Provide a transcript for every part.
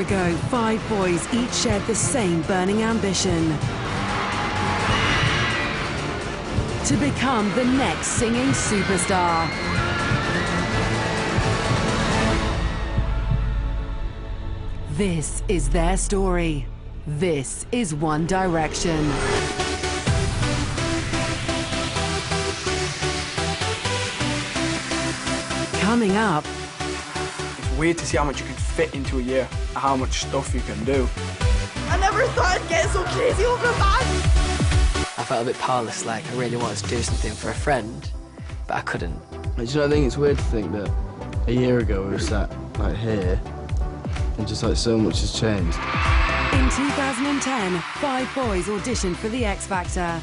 ago, 5 boys each shared the same burning ambition: to become the next singing superstar. This is their story. This is One Direction. Coming up. It's weird to see how much you can fit into a year, how much stuff you can do. I never thought I'd get so crazy over a band. I felt a bit powerless, like I really wanted to do something for a friend, but I couldn't. Do you know, I think it's weird to think that a year ago we were sat like here, and just like so much has changed. In 2010, 5 boys auditioned for the X Factor.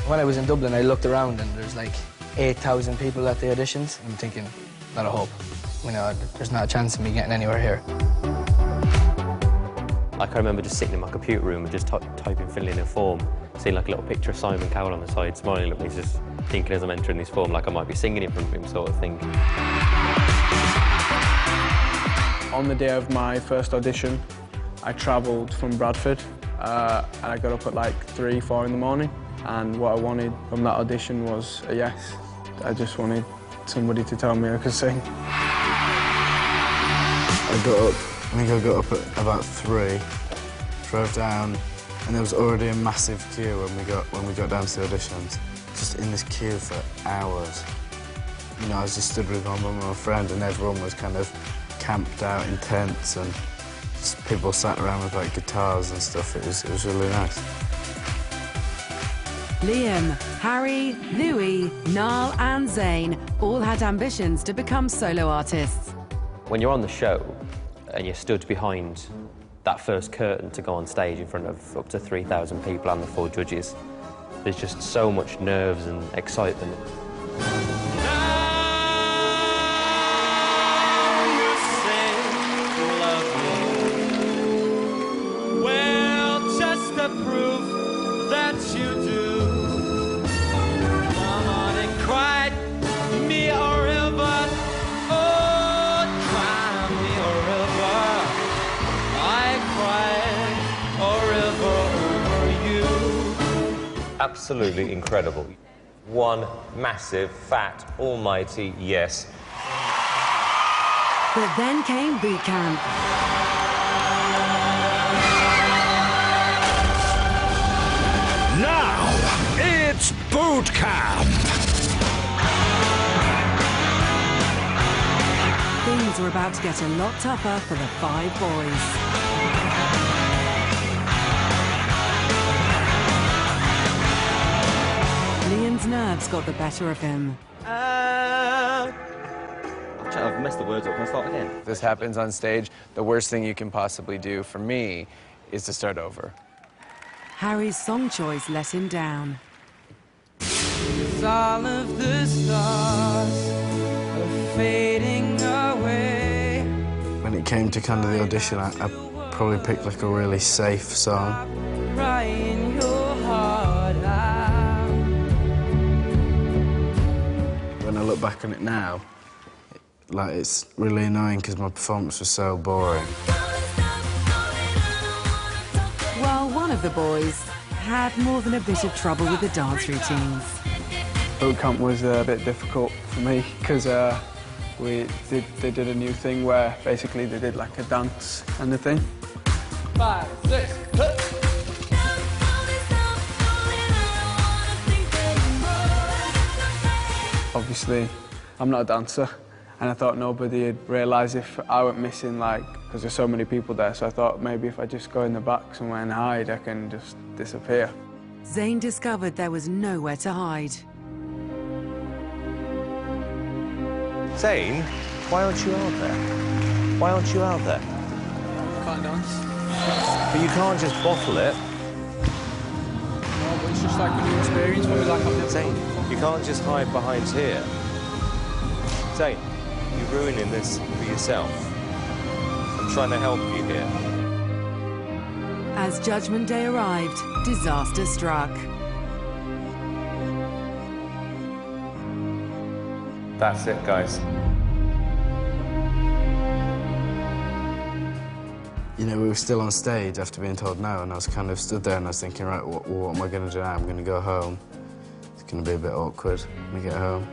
When I was in Dublin, I looked around and there's like 8,000 people at the auditions. I'm thinking, not a hope. You know, there's not a chance of me getting anywhere here. Like, I remember just sitting in my computer room and just typing, filling in a form, seeing like a little picture of Simon Cowell on the side, smiling at me, just thinking as I'm entering this form, like I might be singing in front of him, sort of thing. On the day of my first audition, I travelled from Bradford, and I got up at like 3, 4 in the morning, and what I wanted from that audition was a yes. I just wanted somebody to tell me I could sing. I think I got up at about 3, drove down, and there was already a massive queue when we got down to the auditions. Just in this queue for hours. You know, I was just stood with my mum and my friend, and everyone was kind of camped out in tents, and just people sat around with like guitars and stuff. It was really nice. Liam, Harry, Louis, Niall and Zayn all had ambitions to become solo artists. When you're on the show and you're stood behind that first curtain to go on stage in front of up to 3,000 people and the 4 judges, there's just so much nerves and excitement. Absolutely incredible. One massive, fat, almighty yes. But then came boot camp. Now, it's boot camp! Things were about to get a lot tougher for the 5 boys. Liam's nerves got the better of him. I've messed the words up. Can I start again? If this happens on stage, the worst thing you can possibly do for me is to start over. Harry's song choice let him down. All of the stars are fading away. When it came to kind of the audition, I probably picked like a really safe song. Crying your heart out. When I look back on it now, like, it's really annoying because my performance was so boring. Well, one of the boys had more than a bit of trouble with the dance routines. Boot camp was a bit difficult for me because they did a new thing where basically they did like a dance kind of thing. 5, 6, Obviously, I'm not a dancer, and I thought nobody would realise if I went missing, like, because there's so many people there, so I thought maybe if I just go in the back somewhere and hide, I can just disappear. Zayn discovered there was nowhere to hide. Zayn, why aren't you out there? Why aren't you out there? Can't dance. But you can't just bottle it. No, but it's just like a new experience for me, like I've never Zayn, you can't just hide behind here. Zayn, you're ruining this for yourself. I'm trying to help you here. As Judgment Day arrived, disaster struck. That's it, guys. you know, we were still on stage after being told no, and I was kind of stood there and I was thinking, right, what am I going to do now? I'm going to go home. It's going to be a bit awkward when we get home.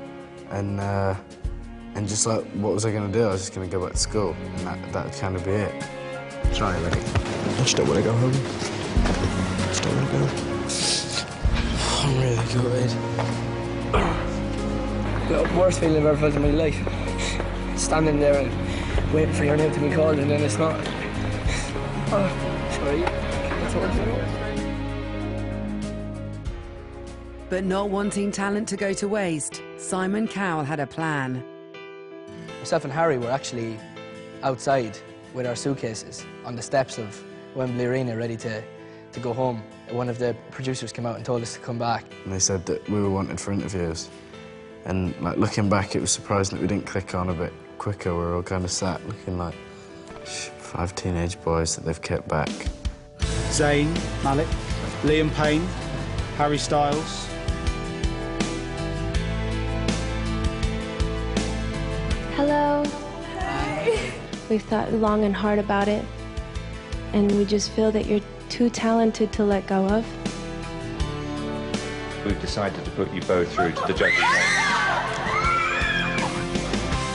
And just like, what was I going to do? I was just going to go back to school, and that would kind of be it. Try, ready? I just don't want to go home. I just don't want to go. I'm really gutted. The worst feeling I've ever felt in my life. Standing there and waiting for your name to be called, and then it's not. Oh, sorry. That's all I'm doing. But not wanting talent to go to waste, Simon Cowell had a plan. Myself and Harry were actually outside with our suitcases on the steps of Wembley Arena, ready to go home. One of the producers came out and told us to come back. And they said that we were wanted for interviews. And like, looking back, it was surprising that we didn't click on a bit quicker. We were all kind of sat looking like 5 teenage boys that they've kept back. Zayn Malik, Liam Payne, Harry Styles. Hello. Hi. We've thought long and hard about it, and we just feel that you're too talented to let go of. We've decided to put you both through to the judges.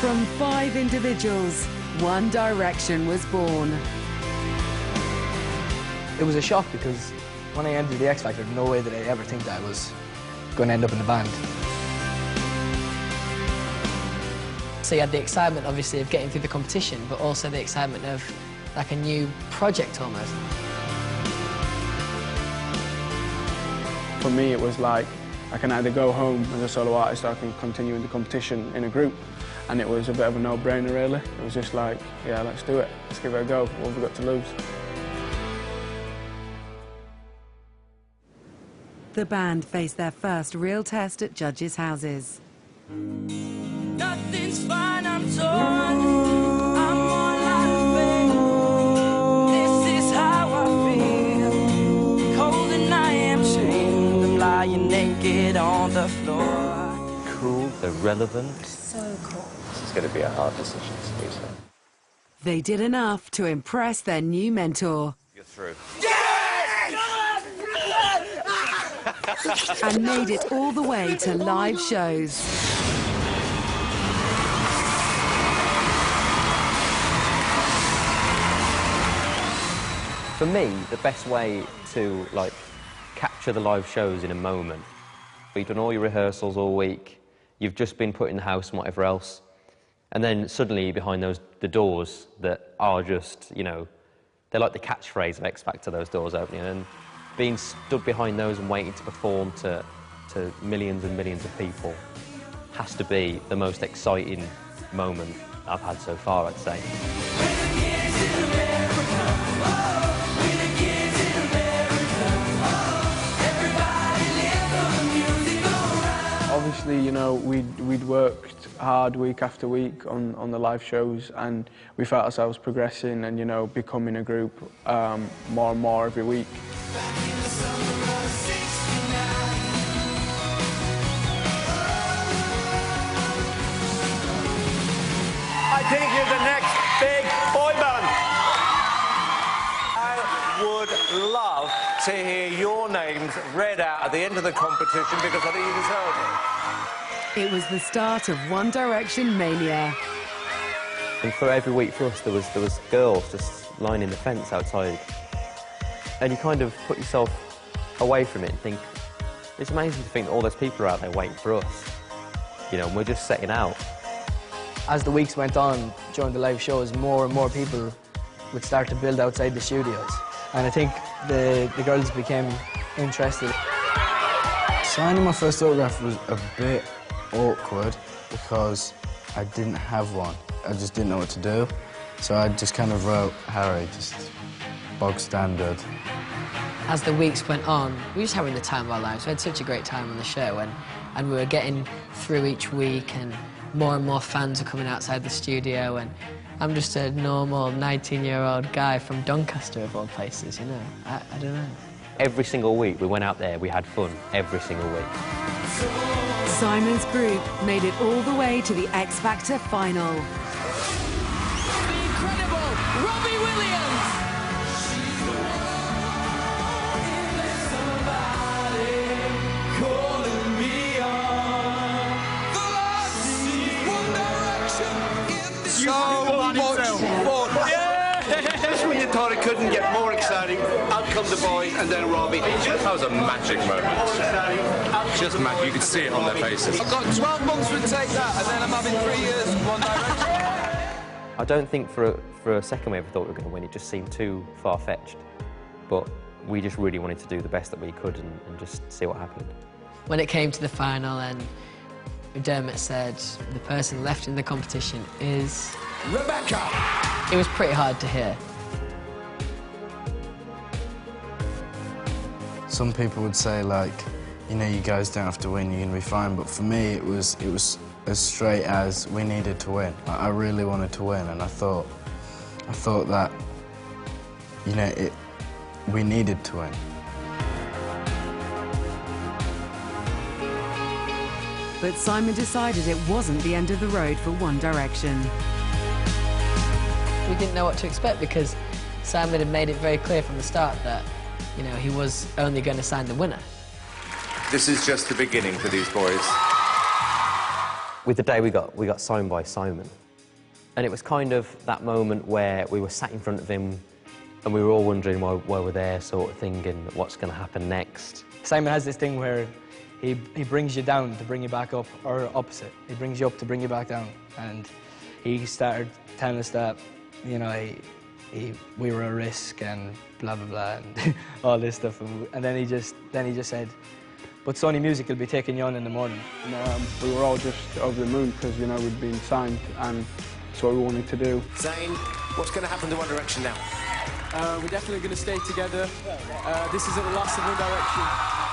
From 5 individuals, One Direction was born. It was a shock because when I entered the X Factor, no way did I ever think that I was going to end up in the band. So you had the excitement, obviously, of getting through the competition, but also the excitement of like a new project almost. For me, it was like I can either go home as a solo artist or I can continue in the competition in a group. And it was a bit of a no-brainer, really. It was just like, yeah, let's do it. Let's give it a go. What have we got to lose? The band faced their first real test at judges' houses. Nothing's fine, I'm torn. I'm more like pain. This is how I feel. Cold and I am chained. I'm lying naked on the floor. Cool, irrelevant. So cool. This is going to be a hard decision to do so. They did enough to impress their new mentor. You're through. And made it all the way to live shows. For me, the best way to like capture the live shows in a moment, you've done all your rehearsals all week, you've just been put in the house and whatever else, and then suddenly you're behind the doors that are just, you know, they're like the catchphrase of X Factor, those doors opening, and being stood behind those and waiting to perform to millions and millions of people has to be the most exciting moment I've had so far, I'd say. Obviously, you know, we'd worked hard week after week on the live shows, and we felt ourselves progressing and, you know, becoming a group more and more every week. I think you're the next big boy band. I would love to hear your names read out at the end of the competition because I think you deserve it. It was the start of One Direction mania. And for every week for us, there was girls just lining the fence outside. And you kind of put yourself away from it and think, it's amazing to think that all those people are out there waiting for us. You know, and we're just setting out. As the weeks went on during the live shows, more and more people would start to build outside the studios. And I think the girls became interested. Signing my first autograph was a bit awkward because I didn't have one. I just didn't know what to do. So I just kind of wrote Harry, just bog standard. As the weeks went on, we were just having the time of our lives. We had such a great time on the show, and we were getting through each week, and more fans were coming outside the studio, and I'm just a normal 19-year-old guy from Doncaster, of all places, you know. I don't know. Every single week we went out there, we had fun, every single week. Simon's group made it all the way to the X Factor final. The incredible Robbie Williams. you thought it couldn't get more exciting. Out come the boys and then Robbie. That was a magic moment. Just magic. You could see it on their faces. I've got 12 months to take that, and then I'm having 3 years in One Direction. I don't think for a second we ever thought we were going to win. It just seemed too far-fetched. But we just really wanted to do the best that we could and just see what happened. When it came to the final and Dermot said the person left in the competition is... Rebecca! It was pretty hard to hear. Some people would say, like, you know, you guys don't have to win, you're going to be fine. But for me, it was as straight as we needed to win. I really wanted to win, and I thought that, you know, we needed to win. But Simon decided it wasn't the end of the road for One Direction. We didn't know what to expect because Simon had made it very clear from the start that, you know, he was only going to sign the winner. This is just the beginning for these boys. With the day we got signed by Simon. And it was kind of that moment where we were sat in front of him and we were all wondering why we're there, sort of thing, and what's going to happen next. Simon has this thing where he brings you down to bring you back up, or opposite. He brings you up to bring you back down. And he started telling us that, you know, we were a risk and blah, blah, blah, and all this stuff. And then he just said, but Sony Music will be taking you on in the morning. And, we were all just over the moon because, you know, we'd been signed and that's what we wanted to do. Zayn, what's going to happen to One Direction now? We're definitely going to stay together. This isn't the last of One Direction.